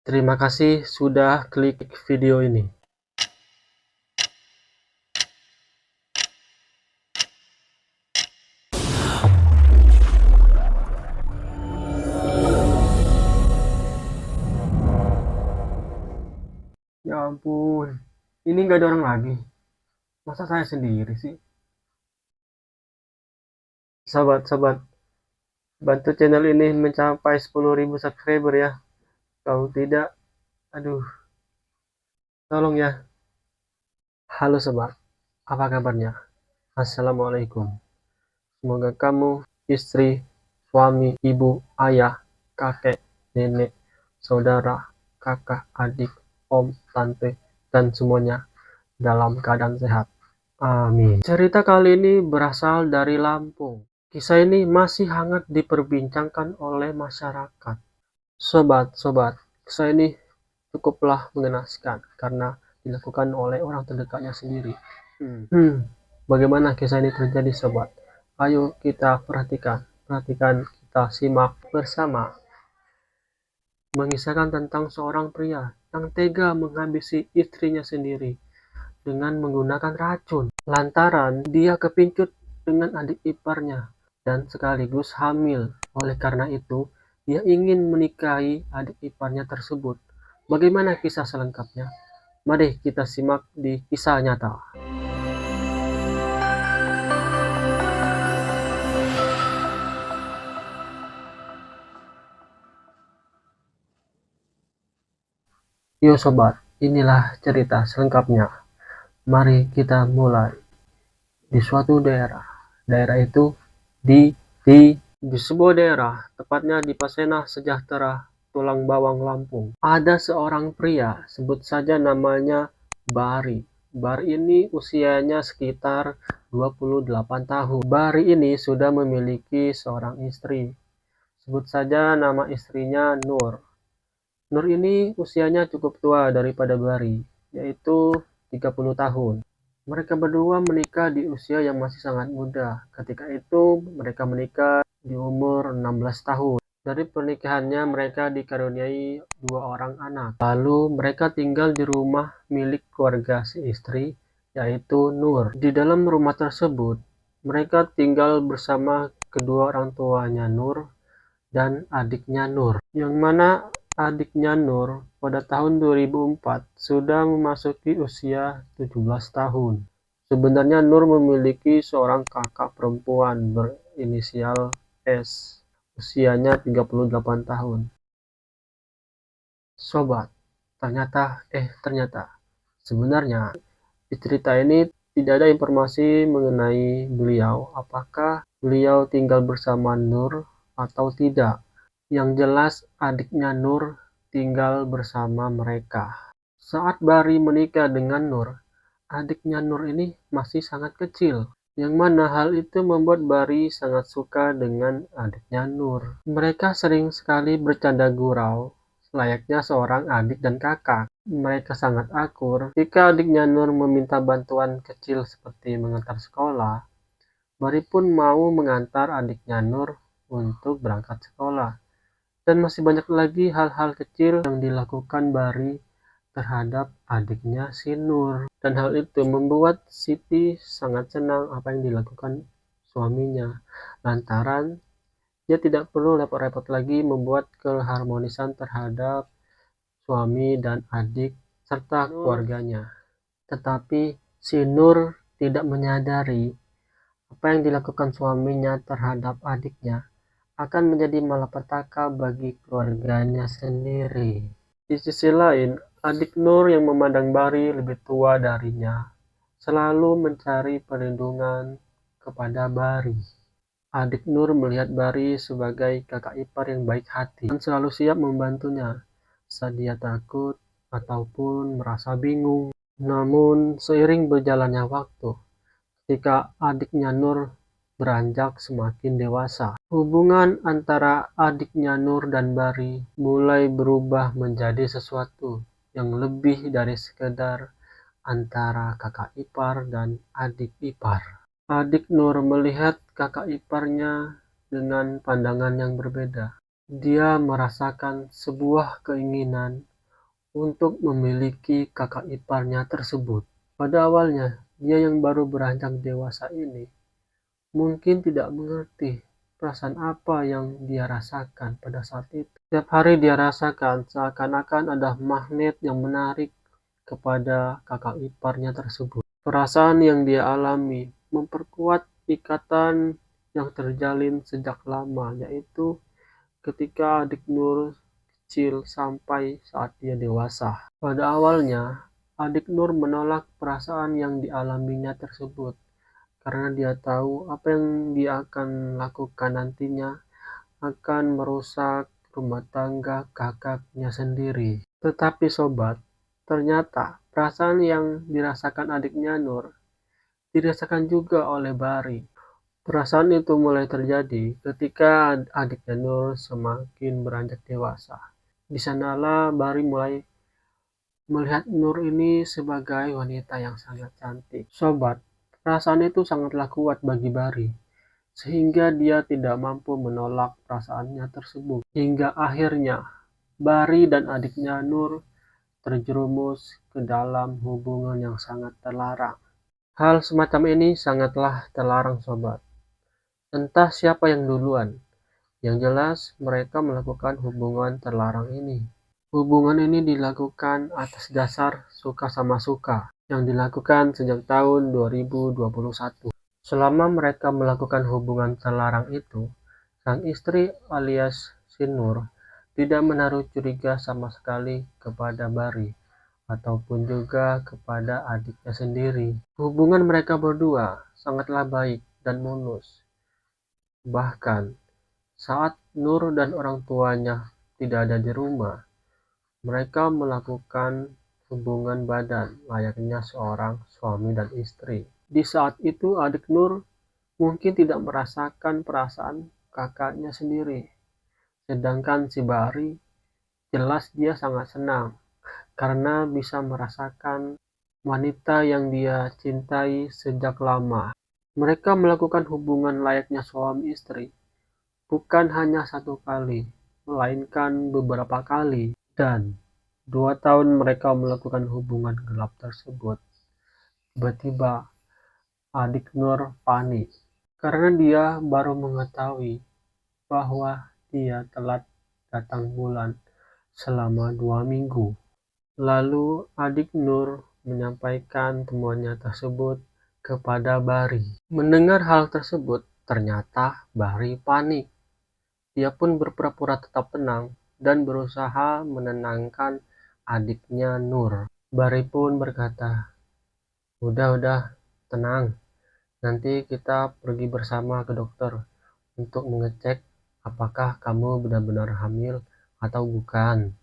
Terima kasih sudah klik video ini. Ya ampun, ini nggak ada orang lagi. Masa saya sendiri sih? Sahabat-sahabat, bantu channel ini mencapai 10.000 subscriber ya. Kalau tidak, aduh, tolong ya. Halo sobat, apa kabarnya? Assalamualaikum. Semoga kamu, istri, suami, ibu, ayah, kakek, nenek, saudara, kakak, adik, om, tante, dan semuanya dalam keadaan sehat. Amin. Cerita kali ini berasal dari Lampung. Kisah ini masih hangat diperbincangkan oleh masyarakat. Sobat-sobat, kisah ini cukuplah mengenaskan karena dilakukan oleh orang terdekatnya sendiri. Bagaimana kisah ini terjadi, sobat? Ayo kita perhatikan, kita simak bersama. Mengisahkan tentang seorang pria yang tega menghabisi istrinya sendiri dengan menggunakan racun, lantaran dia kepincut dengan adik iparnya dan sekaligus hamil. Oleh karena itu, dia ingin menikahi adik iparnya tersebut. Bagaimana kisah selengkapnya? Mari kita simak di kisah nyata. Yo sobat, inilah cerita selengkapnya. Mari kita mulai. Di suatu daerah, daerah itu di sebuah daerah, tepatnya di Pasenah Sejahtera, Tulang Bawang, Lampung. Ada seorang pria, sebut saja namanya Bari. Bari ini usianya sekitar 28 tahun. Bari ini sudah memiliki seorang istri. Sebut saja nama istrinya Nur. Nur ini usianya cukup tua daripada Bari, yaitu 30 tahun. Mereka berdua menikah di usia yang masih sangat muda. Ketika itu mereka menikah di umur 16 tahun. Dari pernikahannya mereka dikaruniai 2 orang anak. Lalu mereka tinggal di rumah milik keluarga si istri, yaitu Nur. Di dalam rumah tersebut, mereka tinggal bersama kedua orang tuanya Nur dan adiknya Nur. Yang mana adiknya Nur pada tahun 2004 sudah memasuki usia 17 tahun. Sebenarnya Nur memiliki seorang kakak perempuan berinisial S. Usianya 38 tahun. Sobat, ternyata sebenarnya di cerita ini tidak ada informasi mengenai beliau, apakah beliau tinggal bersama Nur atau tidak. Yang jelas adiknya Nur tinggal bersama mereka. Saat Bari menikah dengan Nur, adiknya Nur ini masih sangat kecil. Yang mana hal itu membuat Bari sangat suka dengan adiknya Nur. Mereka sering sekali bercanda gurau, layaknya seorang adik dan kakak. Mereka sangat akur. Jika adiknya Nur meminta bantuan kecil seperti mengantar sekolah, Bari pun mau mengantar adiknya Nur untuk berangkat sekolah. Dan masih banyak lagi hal-hal kecil yang dilakukan Bari terhadap adiknya si Nur. Dan hal itu membuat Siti sangat senang apa yang dilakukan suaminya. Lantaran dia tidak perlu repot-repot lagi membuat keharmonisan terhadap suami dan adik serta keluarganya. Tetapi si Nur tidak menyadari apa yang dilakukan suaminya terhadap adiknya akan menjadi malapetaka bagi keluarganya sendiri. Di sisi lain, adik Nur yang memandang Bari lebih tua darinya selalu mencari perlindungan kepada Bari. Adik Nur melihat Bari sebagai kakak ipar yang baik hati dan selalu siap membantunya saat dia takut ataupun merasa bingung. Namun, seiring berjalannya waktu, ketika adiknya Nur beranjak semakin dewasa, hubungan antara adiknya Nur dan Bari mulai berubah menjadi sesuatu yang lebih dari sekedar antara kakak ipar dan adik ipar. Adik Nur melihat kakak iparnya dengan pandangan yang berbeda. Dia merasakan sebuah keinginan untuk memiliki kakak iparnya tersebut. Pada awalnya, dia yang baru beranjak dewasa ini mungkin tidak mengerti perasaan apa yang dia rasakan pada saat itu. Setiap hari dia rasakan seakan-akan ada magnet yang menarik kepada kakak iparnya tersebut. Perasaan yang dia alami memperkuat ikatan yang terjalin sejak lama, yaitu ketika adik Nur kecil sampai saat dia dewasa. Pada awalnya, adik Nur menolak perasaan yang dialaminya tersebut karena dia tahu apa yang dia akan lakukan nantinya akan merusak rumah tangga kakaknya sendiri. Tetapi sobat, ternyata perasaan yang dirasakan adiknya Nur dirasakan juga oleh Bari. Perasaan itu mulai terjadi ketika adiknya Nur semakin beranjak dewasa. Di sanalah Bari mulai melihat Nur ini sebagai wanita yang sangat cantik. Sobat, perasaan itu sangatlah kuat bagi Bari, sehingga dia tidak mampu menolak perasaannya tersebut. Hingga akhirnya, Bari dan adiknya Nur terjerumus ke dalam hubungan yang sangat terlarang. Hal semacam ini sangatlah terlarang, sobat. Entah siapa yang duluan, yang jelas mereka melakukan hubungan terlarang ini. Hubungan ini dilakukan atas dasar suka sama suka, yang dilakukan sejak tahun 2021. Selama mereka melakukan hubungan terlarang itu, sang istri alias si Nur tidak menaruh curiga sama sekali kepada Bari, ataupun juga kepada adiknya sendiri. Hubungan mereka berdua sangatlah baik dan mulus. Bahkan saat Nur dan orang tuanya tidak ada di rumah, mereka melakukan hubungan badan layaknya seorang suami dan istri. Di saat itu adik Nur mungkin tidak merasakan perasaan kakaknya sendiri, sedangkan si Bari jelas dia sangat senang karena bisa merasakan wanita yang dia cintai sejak lama. Mereka melakukan hubungan layaknya suami istri, bukan hanya satu kali, melainkan beberapa kali. Dan 2 tahun mereka melakukan hubungan gelap tersebut. Tiba-tiba adik Nur panik karena dia baru mengetahui bahwa dia telat datang bulan selama 2 minggu. Lalu adik Nur menyampaikan temuannya tersebut kepada Bari. Mendengar hal tersebut, ternyata Bari panik. Dia pun berpura-pura tetap tenang dan berusaha menenangkan adiknya Nur. Bari pun berkata, "Udah, tenang. Nanti kita pergi bersama ke dokter untuk mengecek apakah kamu benar-benar hamil atau bukan."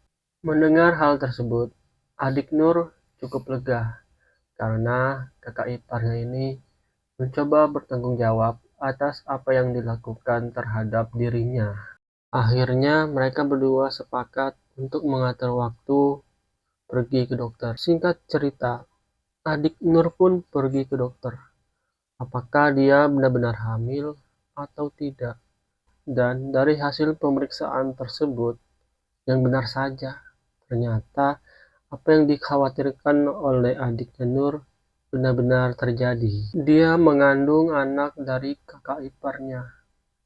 Mendengar hal tersebut, adik Nur cukup lega karena kakak iparnya ini mencoba bertanggung jawab atas apa yang dilakukan terhadap dirinya. Akhirnya mereka berdua sepakat untuk mengatur waktu pergi ke dokter. Singkat cerita, adik Nur pun pergi ke dokter. Apakah dia benar-benar hamil atau tidak? Dan dari hasil pemeriksaan tersebut, yang benar saja, ternyata apa yang dikhawatirkan oleh adiknya Nur benar-benar terjadi. Dia mengandung anak dari kakak iparnya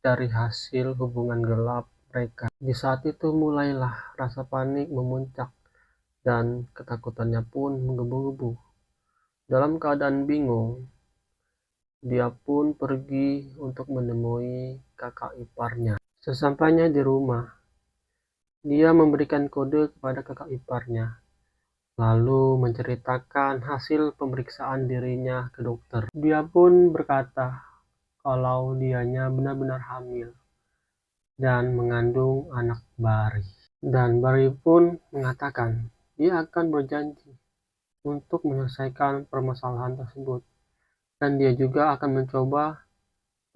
dari hasil hubungan gelap mereka. Di saat itu mulailah rasa panik memuncak dan ketakutannya pun menggebu-gebu. Dalam keadaan bingung, dia pun pergi untuk menemui kakak iparnya. Sesampainya di rumah, dia memberikan kode kepada kakak iparnya, lalu menceritakan hasil pemeriksaan dirinya ke dokter. Dia pun berkata kalau dianya benar-benar hamil dan mengandung anak Bari. Dan Bari pun mengatakan dia akan berjanji untuk menyelesaikan permasalahan tersebut. Dan dia juga akan mencoba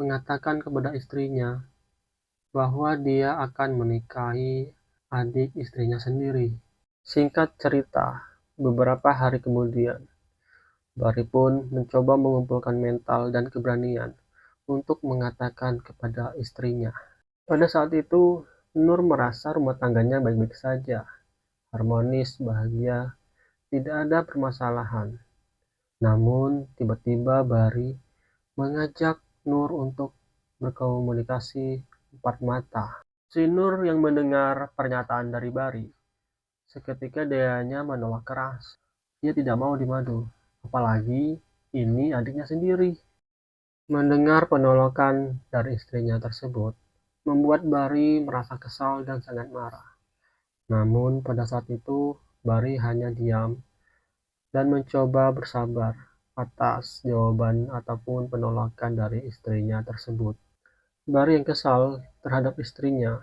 mengatakan kepada istrinya bahwa dia akan menikahi adik istrinya sendiri. Singkat cerita, beberapa hari kemudian, Bari pun mencoba mengumpulkan mental dan keberanian untuk mengatakan kepada istrinya. Pada saat itu, Nur merasa rumah tangganya baik-baik saja. harmonis, bahagia, tidak ada permasalahan. Namun, tiba-tiba Bari mengajak Nur untuk berkomunikasi empat mata. Si Nur yang mendengar pernyataan dari Bari, seketika dianya menolak keras. Dia tidak mau dimadu, apalagi ini adiknya sendiri. Mendengar penolakan dari istrinya tersebut, membuat Bari merasa kesal dan sangat marah. Namun pada saat itu, Bari hanya diam dan mencoba bersabar atas jawaban ataupun penolakan dari istrinya tersebut. Bari yang kesal terhadap istrinya,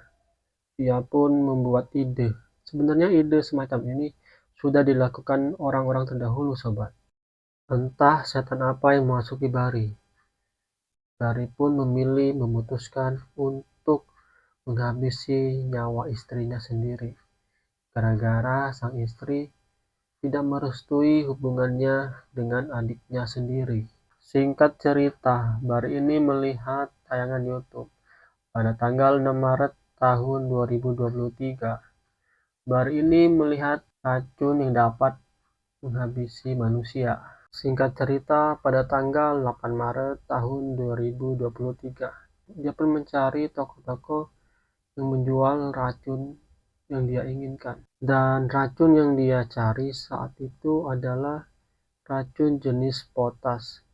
ia pun membuat ide. Sebenarnya ide semacam ini sudah dilakukan orang-orang terdahulu, sobat. Entah setan apa yang memasuki Bari. Bari pun memutuskan untuk menghabisi nyawa istrinya sendiri. Gara-gara sang istri tidak merestui hubungannya dengan adiknya sendiri. Singkat cerita, Bari ini melihat tayangan YouTube pada tanggal 6 Maret tahun 2023. Bari ini melihat racun yang dapat menghabisi manusia. Singkat cerita, pada tanggal 8 Maret tahun 2023, dia pun mencari toko-toko yang menjual racun yang dia inginkan. Dan racun yang dia cari saat itu adalah racun jenis potas.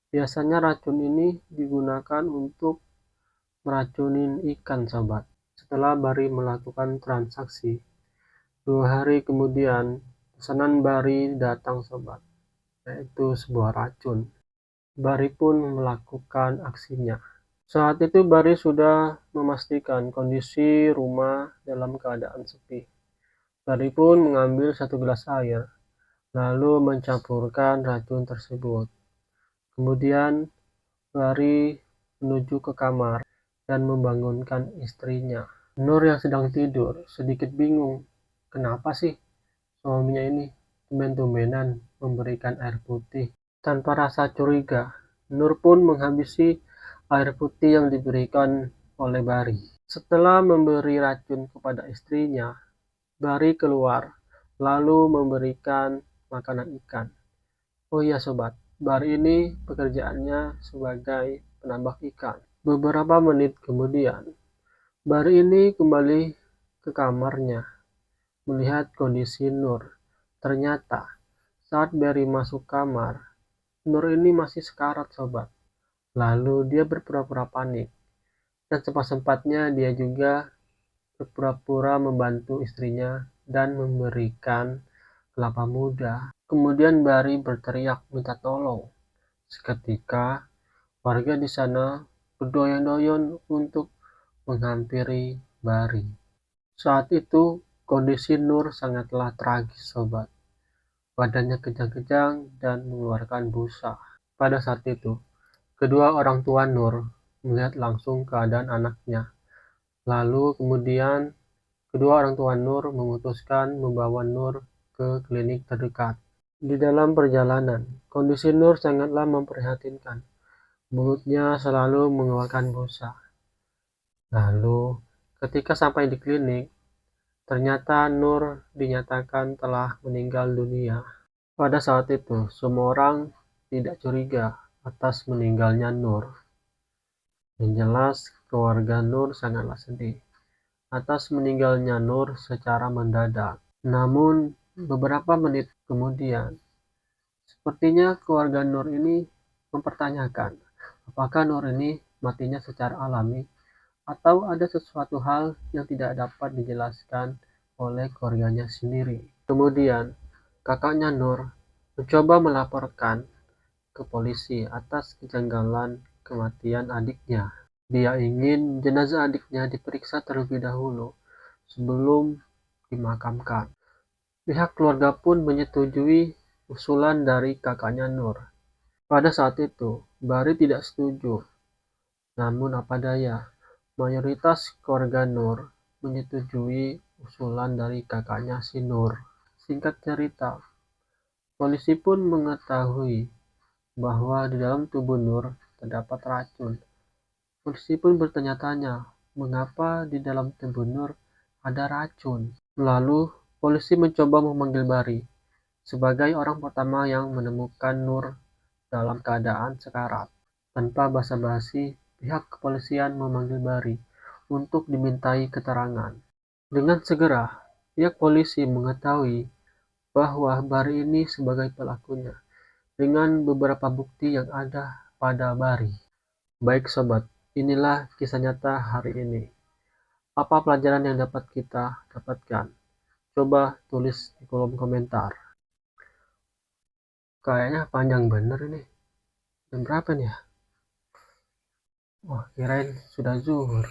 Biasanya racun ini digunakan untuk meracunin ikan, sobat. Setelah Bari melakukan transaksi, 2 hari kemudian pesanan Bari datang, sobat, yaitu sebuah racun. Bari pun melakukan aksinya. Saat itu Bari sudah memastikan kondisi rumah dalam keadaan sepi. Bari pun mengambil 1 gelas air, lalu mencampurkan racun tersebut. Kemudian Bari menuju ke kamar dan membangunkan istrinya. Nur yang sedang tidur sedikit bingung. Kenapa sih suaminya ini tumben-tumbenan memberikan air putih? Tanpa rasa curiga, Nur pun menghabisi air putih yang diberikan oleh Bari. Setelah memberi racun kepada istrinya, Bari keluar, lalu memberikan makanan ikan. Oh iya sobat, Bari ini pekerjaannya sebagai penambak ikan. Beberapa menit kemudian, Bari ini kembali ke kamarnya, melihat kondisi Nur. Ternyata, saat Bari masuk kamar, Nur ini masih sekarat, sobat. Lalu dia berpura-pura panik, dan sempat-sempatnya dia juga berpura-pura membantu istrinya dan memberikan kelapa muda. Kemudian Bari berteriak minta tolong. Seketika, warga di sana berdoyon-doyon untuk menghampiri Bari. Saat itu, kondisi Nur sangatlah tragis, sobat. Badannya kejang-kejang dan mengeluarkan busa. Pada saat itu, kedua orang tua Nur melihat langsung keadaan anaknya. Lalu kemudian, kedua orang tua Nur memutuskan membawa Nur ke klinik terdekat. Di dalam perjalanan, kondisi Nur sangatlah memprihatinkan. Mulutnya selalu mengeluarkan busa. Lalu, ketika sampai di klinik, ternyata Nur dinyatakan telah meninggal dunia. Pada saat itu, semua orang tidak curiga atas meninggalnya Nur. Yang jelas, keluarga Nur sangatlah sedih atas meninggalnya Nur secara mendadak. Namun, beberapa menit kemudian, sepertinya keluarga Nur ini mempertanyakan apakah Nur ini matinya secara alami atau ada sesuatu hal yang tidak dapat dijelaskan oleh keluarganya sendiri. Kemudian, kakaknya Nur mencoba melaporkan ke polisi atas kejanggalan kematian adiknya. Dia ingin jenazah adiknya diperiksa terlebih dahulu sebelum dimakamkan. Pihak keluarga pun menyetujui usulan dari kakaknya Nur. Pada saat itu, Bari tidak setuju. Namun apa daya, mayoritas keluarga Nur menyetujui usulan dari kakaknya si Nur. Singkat cerita, polisi pun mengetahui bahwa di dalam tubuh Nur terdapat racun. Polisi pun bertanya-tanya, mengapa di dalam tubuh Nur ada racun? Lalu Polisi mencoba memanggil Bari sebagai orang pertama yang menemukan Nur dalam keadaan sekarat. Tanpa basa-basi, pihak kepolisian memanggil Bari untuk dimintai keterangan. Dengan segera, pihak polisi mengetahui bahwa Bari ini sebagai pelakunya dengan beberapa bukti yang ada pada Bari. Baik sobat, inilah kisah nyata hari ini. Apa pelajaran yang dapat kita dapatkan? Coba tulis di kolom komentar. Kayaknya panjang bener ini. Jam berapa nih ya? Wah, kirain sudah zuhur.